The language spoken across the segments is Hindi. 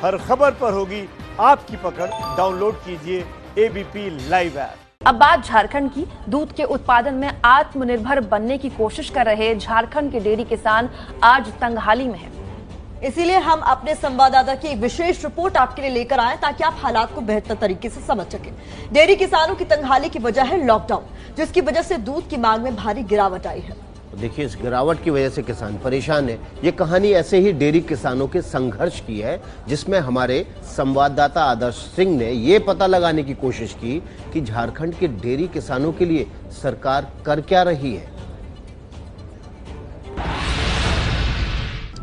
हर खबर पर होगी आपकी पकड़। डाउनलोड कीजिए एबीपी लाइव ऐप। अब बात झारखंड की। दूध के उत्पादन में आत्मनिर्भर बनने की कोशिश कर रहे झारखंड के डेयरी किसान आज तंगहाली में हैं। इसीलिए हम अपने संवाददाता की एक विशेष रिपोर्ट आपके लिए लेकर आए ताकि आप हालात को बेहतर तरीके से समझ सकें। डेयरी किसानों की तंगहाली की वजह है लॉकडाउन, जिसकी वजह से दूध की मांग में भारी गिरावट आई है। देखिए, इस गिरावट की वजह से किसान परेशान है। ये कहानी ऐसे ही डेयरी किसानों के संघर्ष की है, जिसमें हमारे संवाददाता आदर्श सिंह ने ये पता लगाने की कोशिश की कि झारखंड के डेयरी किसानों के लिए सरकार कर क्या रही है।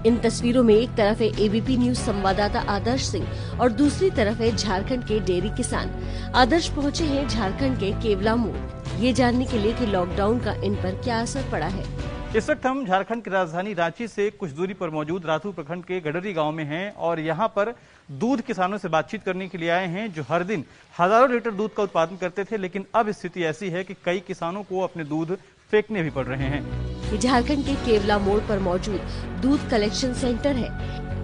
इन तस्वीरों में एक तरफ है एबीपी न्यूज संवाददाता आदर्श सिंह और दूसरी तरफ है झारखंड के डेयरी किसान। आदर्श पहुंचे हैं झारखंड के केवला मोड़, ये जानने के लिए कि लॉकडाउन का इन पर क्या असर पड़ा है। इस वक्त हम झारखंड की राजधानी रांची से कुछ दूरी पर मौजूद राथू प्रखंड के गडरी गांव में हैं और यहां पर दूध किसानों से बातचीत करने के लिए आए हैं, जो हर दिन हजारों लीटर दूध का उत्पादन करते थे, लेकिन अब स्थिति ऐसी है कि कई किसानों को अपने दूध फेंकने भी पड़ रहे हैं। ये झारखंड के केवला मोड़ पर मौजूद दूध कलेक्शन सेंटर है।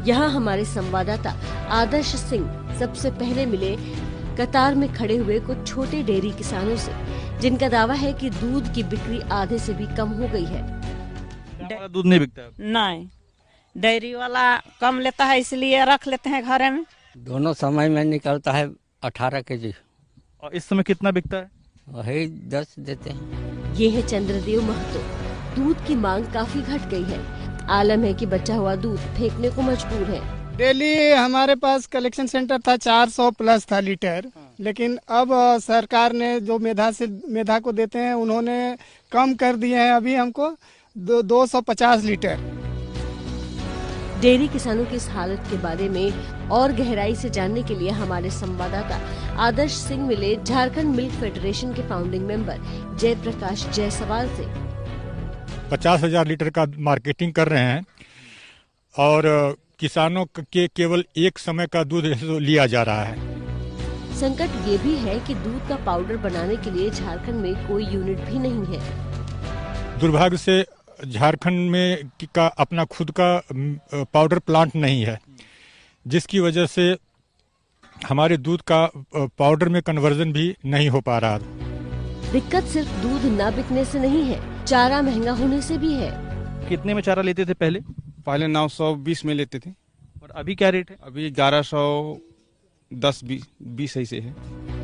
यहाँ हमारे संवाददाता आदर्श सिंह सबसे पहले मिले कतार में खड़े हुए कुछ छोटे डेयरी किसानों से, जिनका दावा है कि दूध की बिक्री आधे से भी कम हो गई है। दूध नहीं बिकता है? नहीं, डेयरी वाला कम लेता है, इसलिए रख लेते हैं घर में। दोनों समय में निकलता है 18 केजी। और इस समय कितना बिकता है? वही 10 देते हैं। ये है चंद्रदेव महतो। दूध की मांग काफी घट गई है। आलम है कि बचा हुआ दूध फेंकने को मजबूर है। डेली हमारे पास कलेक्शन सेंटर था 400 प्लस था लीटर, लेकिन अब सरकार ने जो मेधा को देते हैं उन्होंने कम कर दिए हैं। अभी हमको 250 लीटर। डेयरी किसानों की इस हालत के बारे में और गहराई से जानने के लिए हमारे संवाददाता आदर्श सिंह मिले झारखंड मिल्क फेडरेशन के फाउंडिंग मेंबर जयप्रकाश जायसवाल से। 50,000 लीटर का मार्केटिंग कर रहे हैं और किसानों के केवल एक समय का दूध लिया जा रहा है। संकट ये भी है कि दूध का पाउडर बनाने के लिए झारखंड में कोई यूनिट भी नहीं है। दुर्भाग्य से झारखंड में का अपना खुद का पाउडर प्लांट नहीं है, जिसकी वजह से हमारे दूध का पाउडर में कन्वर्जन भी नहीं हो पा रहा। दिक्कत सिर्फ दूध न बिकने से नहीं है, चारा महंगा होने से भी है। कितने में चारा लेते थे पहले? पहले 920 में लेते थे और अभी क्या रेट है? अभी 1110-20 ऐसे है।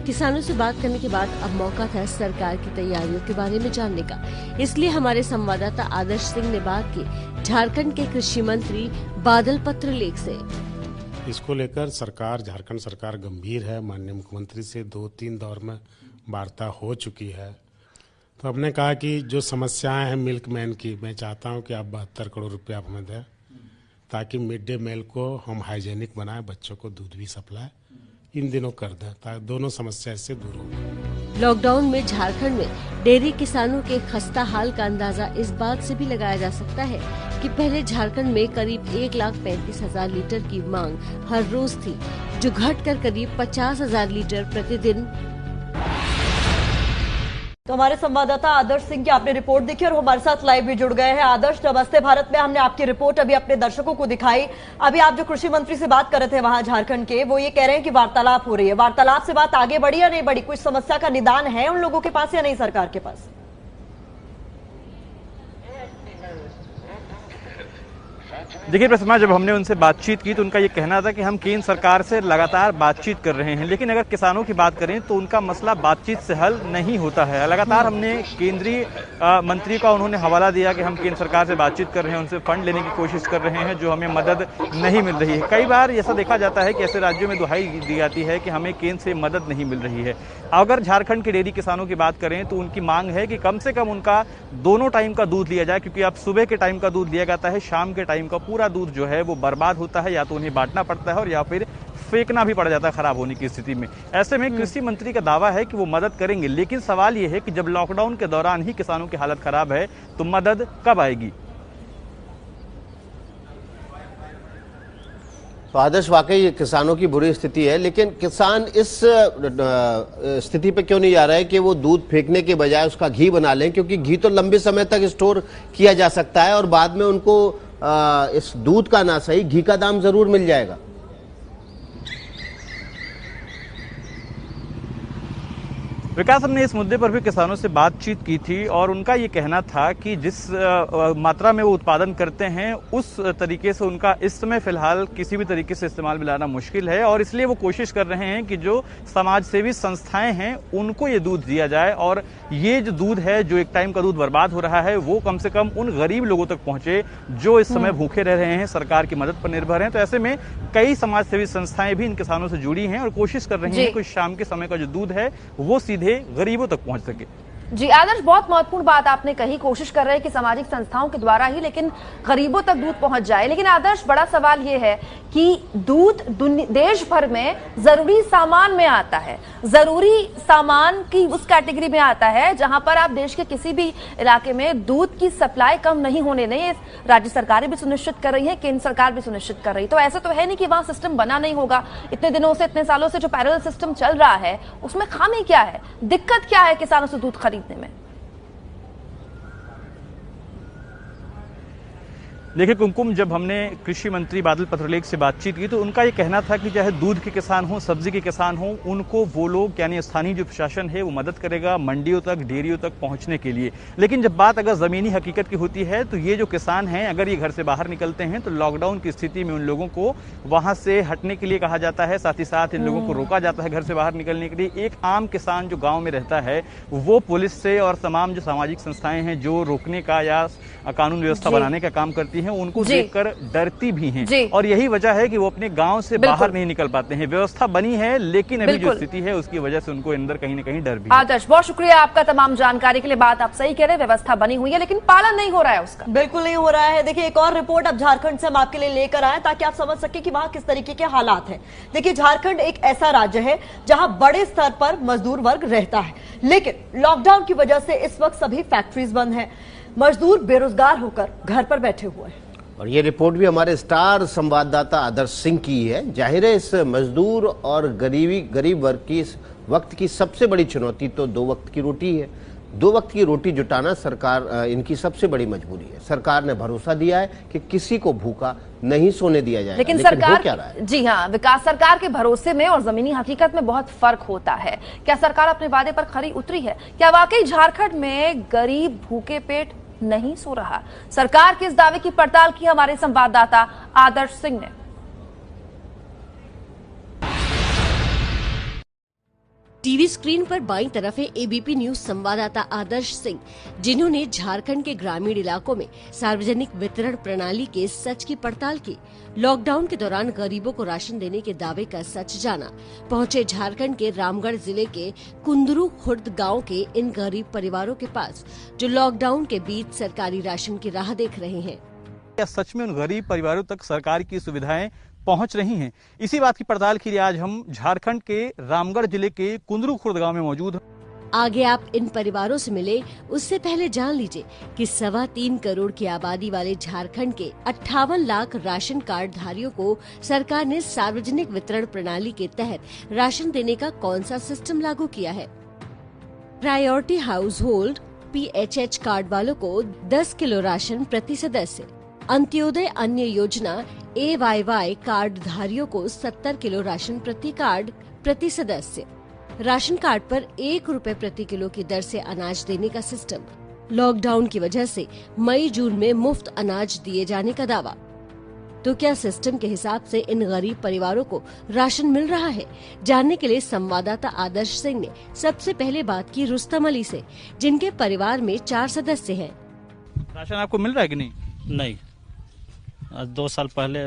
किसानों से बात करने के बाद अब मौका था सरकार की तैयारियों के बारे में जानने का। इसलिए हमारे संवाददाता आदर्श सिंह ने बात की झारखंड के कृषि मंत्री बादल पत्रलेख से। इसको लेकर झारखंड सरकार गंभीर है। माननीय मुख्यमंत्री से 2-3 दौर में वार्ता हो चुकी है। तो हमने कहा कि जो समस्याएं हैं मिल्कमैन की, मैं चाहता हूं कि आप 72 करोड़ रुपए आप हमें दें, ताकि मिड डे मील को हम हाइजेनिक बनाएं, बच्चों को दूध भी सप्लाई इन दिनों कर दें, ताकि दोनों समस्या इससे दूर हो। लॉकडाउन में झारखंड में डेयरी किसानों के खस्ता हाल का अंदाजा इस बात से भी लगाया जा सकता है कि पहले झारखंड में करीब 1,35,000 लीटर की मांग हर रोज थी, जो घटकर करीब 50,000 लीटर प्रतिदिन। तो हमारे संवाददाता आदर्श सिंह की आपने रिपोर्ट देखी और वो हमारे साथ लाइव भी जुड़ गए हैं। आदर्श, नमस्ते भारत में हमने आपकी रिपोर्ट अभी अपने दर्शकों को दिखाई। अभी आप जो कृषि मंत्री से बात कर रहे थे वहां झारखंड के, वो ये कह रहे हैं कि वार्तालाप हो रही है। वार्तालाप से बात आगे बढ़ी या नहीं बढ़ी? कुछ समस्या का निदान है उन लोगों के पास या नहीं सरकार के पास? देखिए प्रसमा, जब हमने उनसे बातचीत की तो उनका ये कहना था कि हम केंद्र सरकार से लगातार बातचीत कर रहे हैं, लेकिन अगर किसानों की बात करें तो उनका मसला बातचीत से हल नहीं होता है। लगातार हमने केंद्रीय मंत्री का उन्होंने हवाला दिया कि हम केंद्र सरकार से बातचीत कर रहे हैं, उनसे फंड लेने की कोशिश कर रहे हैं, जो हमें मदद नहीं मिल रही है। कई बार ऐसा देखा जाता है कि ऐसे राज्यों में दुहाई दी जाती है कि हमें केंद्र से मदद नहीं मिल रही है। अगर झारखंड के डेयरी किसानों की बात करें तो उनकी मांग है कि कम से कम उनका दोनों टाइम का दूध लिया जाए, क्योंकि अब सुबह के टाइम का दूध लिया जाता है, शाम के टाइम का पूरा दूध जो है वो बर्बाद होता है, या तो उन्हें बांटना पड़ता है और या फिर फेंकना भी पड़ जाता है खराब होने की स्थिति में। ऐसे में कृषि मंत्री का दावा है कि वो मदद करेंगे, लेकिन सवाल ये है कि जब लॉकडाउन के दौरान ही किसानों की हालत खराब है तो मदद कब आएगी? तो आदर्श, वाकई किसानों की बुरी स्थिति है, लेकिन किसान इस स्थिति पे क्यों नहीं जा रहा है कि वो दूध फेंकने के बजाय उसका घी बना लें, क्योंकि घी तो लंबे समय तक स्टोर किया जा सकता है और बाद में उनको इस दूध का ना सही घी का दाम जरूर मिल जाएगा। विकास, हमने इस मुद्दे पर भी किसानों से बातचीत की थी और उनका ये कहना था कि जिस मात्रा में वो उत्पादन करते हैं उस तरीके से उनका इस समय फिलहाल किसी भी तरीके से इस्तेमाल में लाना मुश्किल है और इसलिए वो कोशिश कर रहे हैं कि जो समाज सेवी संस्थाएं हैं उनको ये दूध दिया जाए और ये जो दूध है, जो एक टाइम का दूध बर्बाद हो रहा है, वो कम से कम उन गरीब लोगों तक पहुंचे जो इस समय भूखे रह रहे हैं, सरकार की मदद पर निर्भर हैं। तो ऐसे में कई समाज सेवी संस्थाएं भी इन किसानों से जुड़ी हैं और कोशिश कर रही हैं कि शाम के समय का जो दूध है वो सीधे गरीबों तक पहुंच सके। जी आदर्श, बहुत महत्वपूर्ण बात आपने कही। कोशिश कर रहे हैं कि सामाजिक संस्थाओं के द्वारा ही लेकिन गरीबों तक दूध पहुंच जाए। लेकिन आदर्श, बड़ा सवाल यह है कि दूध देश भर में जरूरी सामान में आता है, जरूरी सामान की उस कैटेगरी में आता है जहां पर आप देश के किसी भी इलाके में दूध की सप्लाई कम नहीं होने दें। राज्य सरकारें भी सुनिश्चित कर रही है, केंद्र सरकार भी सुनिश्चित कर रही। तो ऐसा तो है नहीं कि वहां सिस्टम बना नहीं होगा। इतने दिनों से, इतने सालों से जो पैरेलल सिस्टम चल रहा है उसमें खामी क्या है, दिक्कत क्या है किसानों से दूध खरीदने में? देखिए कुमकुम, जब हमने कृषि मंत्री बादल पत्रलेख से बातचीत की तो उनका ये कहना था कि चाहे दूध के किसान हों, सब्जी के किसान हों, उनको वो लोग यानी स्थानीय जो प्रशासन है वो मदद करेगा मंडियों तक, डेयरियों तक पहुंचने के लिए। लेकिन जब बात अगर जमीनी हकीकत की होती है तो ये जो किसान हैं, अगर ये घर से बाहर निकलते हैं तो लॉकडाउन की स्थिति में उन लोगों को वहां से हटने के लिए कहा जाता है, साथ ही साथ इन लोगों को रोका जाता है घर से बाहर निकलने के लिए। एक आम किसान जो गाँव में रहता है वो पुलिस से और तमाम जो सामाजिक संस्थाएं हैं जो रोकने का या कानून व्यवस्था बनाने का काम करती हैं उनको देखकर डरती भी हैं और यही वजह है कि वो अपने गांव से बाहर नहीं निकल पाते हैं। व्यवस्था बनी है लेकिन अभी जो स्थिति है उसकी वजह से उनको अंदर कहीं ना कहीं डर भी है। आदर्श, बहुत शुक्रिया आपका तमाम जानकारी के लिए। बात आप सही कह रहे हैं, व्यवस्था बनी हुई है लेकिन पालन नहीं हो रहा है उसका। बिल्कुल नहीं हो रहा है। देखिए, एक और रिपोर्ट अब झारखंड से हम आपके लिए लेकर आए ताकि आप समझ सके कि वहां किस तरीके के हालात हैं। देखिए, झारखंड एक ऐसा राज्य है जहां बड़े स्तर पर मजदूर वर्ग रहता है, लेकिन लॉकडाउन की वजह से इस वक्त सभी फैक्ट्रीज बंद हैं। मजदूर बेरोजगार होकर घर पर बैठे हुए हैं। और ये रिपोर्ट भी हमारे स्टार संवाददाता आदर्श सिंह की है। जाहिर है इस मजदूर और गरीब वर्ग की इस वक्त की सबसे बड़ी चुनौती तो 2 वक्त की रोटी है। 2 वक्त की रोटी जुटाना सरकार इनकी सबसे बड़ी मजबूरी है। सरकार ने भरोसा दिया है कि किसी को भूखा नहीं सोने दिया जाएगा, लेकिन सरकार हो क्या रहा है? जी हाँ, विकास, सरकार के भरोसे में और जमीनी हकीकत में बहुत फर्क होता है। क्या सरकार अपने वादे पर खरी उतरी है? क्या वाकई झारखंड में गरीब भूखे पेट नहीं सो रहा? सरकार के इस दावे की पड़ताल की हमारे संवाददाता आदर्श सिंह ने। टीवी स्क्रीन पर बाईं तरफ है एबीपी न्यूज संवाददाता आदर्श सिंह, जिन्होंने झारखंड के ग्रामीण इलाकों में सार्वजनिक वितरण प्रणाली के सच की पड़ताल की। लॉकडाउन के दौरान गरीबों को राशन देने के दावे का सच जाना। पहुंचे झारखंड के रामगढ़ जिले के कुंदरू खुर्द गांव के इन गरीब परिवारों के पास जो लॉकडाउन के बीच सरकारी राशन की राह देख रहे हैं। क्या सच में उन गरीब परिवारों तक सरकार की सुविधाएं पहुंच रही हैं? इसी बात की पड़ताल के लिए आज हम झारखंड के रामगढ़ जिले के कुंदरू खुर्द गांव में मौजूद हैं। आगे आप इन परिवारों से मिले उससे पहले जान लीजिए कि 3.25 करोड़ की आबादी वाले झारखंड के 58 लाख राशन कार्ड धारियों को सरकार ने सार्वजनिक वितरण प्रणाली के तहत राशन देने का कौन सा सिस्टम लागू किया है। Priority house hold PHH card वालों को 10 किलो राशन प्रति सदस्य, अंत्योदय अन्य योजना AYY कार्ड धारियों को 70 किलो राशन प्रति कार्ड प्रति सदस्य, राशन कार्ड पर 1 रुपए प्रति किलो की दर से अनाज देने का सिस्टम। लॉकडाउन की वजह से मई जून में मुफ्त अनाज दिए जाने का दावा। तो क्या सिस्टम के हिसाब से इन गरीब परिवारों को राशन मिल रहा है? जानने के लिए संवाददाता आदर्श सिंह ने सबसे पहले बात की रुस्तम अली से, जिनके परिवार में 4 सदस्य हैं। राशन आपको मिल रहा है कि नहीं? नहीं, आज 2 साल पहले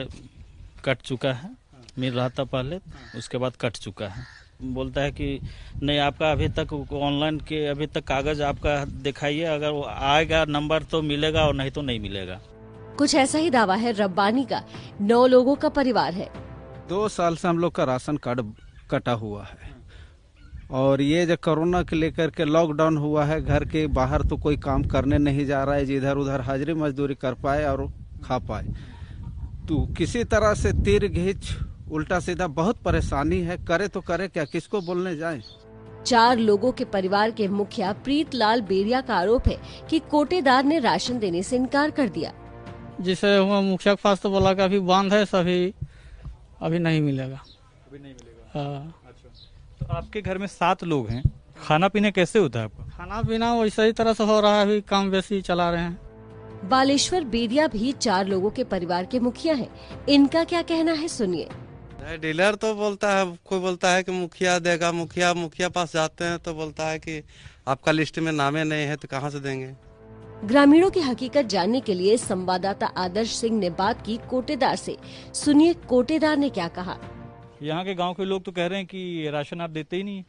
कट चुका है। मिल रहा था पहले, उसके बाद कट चुका है। बोलता है कि नहीं, आपका अभी तक ऑनलाइन के अभी तक कागज आपका दिखाइए, अगर वो आएगा नंबर तो मिलेगा और नहीं तो नहीं मिलेगा। कुछ ऐसा ही दावा है रब्बानी का। 9 लोगों का परिवार है। 2 साल से हम लोग का राशन कार्ड कटा हुआ है और ये जो कोरोना के लेकर के लॉकडाउन हुआ है, घर के बाहर तो कोई काम करने नहीं जा रहा है, जिधर उधर हाजिरी मजदूरी कर पाए और खा पाए। तो किसी तरह से तीर घींच उल्टा सीधा बहुत परेशानी है। करे तो करे क्या, किसको बोलने जाए। 4 लोगों के परिवार के मुखिया प्रीतलाल बेरिया का आरोप है कि कोटेदार ने राशन देने से इनकार कर दिया। जिसे हुआ मुखिया के पास तो बोला कि अभी बंद है, सभी अभी नहीं मिलेगा। अभी नहीं मिलेगा। हाँ। अच्छा, तो आपके घर में 7 लोग हैं, खाना पीना कैसे होता है आपका? खाना पीना वैसे ही तरह से हो रहा है, अभी कम बेसी चला रहे हैं। बालेश्वर बेदिया भी 4 लोगों के परिवार के मुखिया हैं। इनका क्या कहना है सुनिए। डीलर तो बोलता है, कोई बोलता है कि मुखिया देगा, मुखिया पास जाते हैं तो बोलता है कि आपका लिस्ट में नामे नहीं है तो कहाँ से देंगे। ग्रामीणों की हकीकत जानने के लिए संवाददाता आदर्श सिंह ने बात की कोटेदार से। सुनिए कोटेदार ने क्या कहा। यहाँ के गांव के लोग तो कह रहे हैं कि राशन आप देते ही नहीं।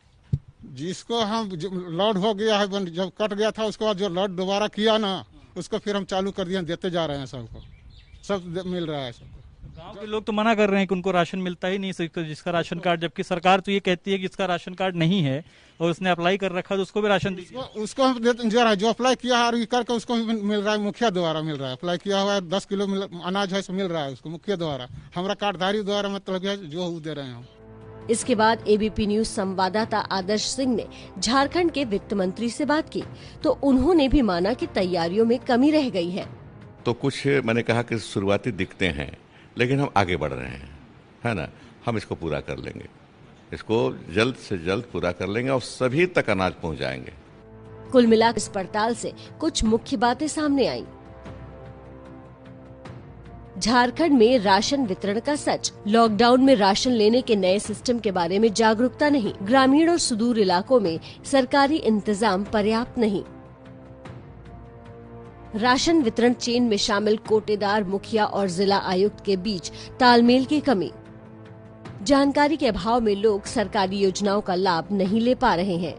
जिसको हम लॉड हो गया है, जब कट गया था उसके बाद जो लॉड दोबारा किया ना, उसको फिर हम चालू कर दिए, देते जा रहे हैं सबको, सब मिल रहा है सबको। गांव के लोग तो मना कर रहे हैं कि उनको राशन मिलता ही नहीं, जिसका राशन कार्ड, जबकि सरकार तो ये कहती है कि जिसका राशन कार्ड नहीं है और उसने अप्लाई कर रखा है तो उसको भी राशन उसको हम दे रहा है। जो अप्लाई किया है और करके उसको मिल रहा है, मुखिया द्वारा मिल रहा है। अप्लाई किया हुआ है 10 किलो अनाज है, मिल रहा है उसको मुखिया द्वारा, हमारा कार्डधारी द्वारा, मतलब जो दे रहे हैं हम। इसके बाद एबीपी न्यूज संवाददाता आदर्श सिंह ने झारखंड के वित्त मंत्री से बात की तो उन्होंने भी माना कि तैयारियों में कमी रह गई है। तो कुछ मैंने कहा कि शुरुआती दिखते हैं, लेकिन हम आगे बढ़ रहे हैं, है ना। हम इसको पूरा कर लेंगे, इसको जल्द से जल्द पूरा कर लेंगे और सभी तक अनाज पहुंचाएंगे। कुल मिलाकर इस पड़ताल से कुछ मुख्य बातें सामने आईं। झारखंड में राशन वितरण का सच, लॉकडाउन में राशन लेने के नए सिस्टम के बारे में जागरूकता नहीं, ग्रामीण और सुदूर इलाकों में सरकारी इंतजाम पर्याप्त नहीं, राशन वितरण चेन में शामिल कोटेदार, मुखिया और जिला आयुक्त के बीच तालमेल की कमी, जानकारी के अभाव में लोग सरकारी योजनाओं का लाभ नहीं ले पा रहे हैं।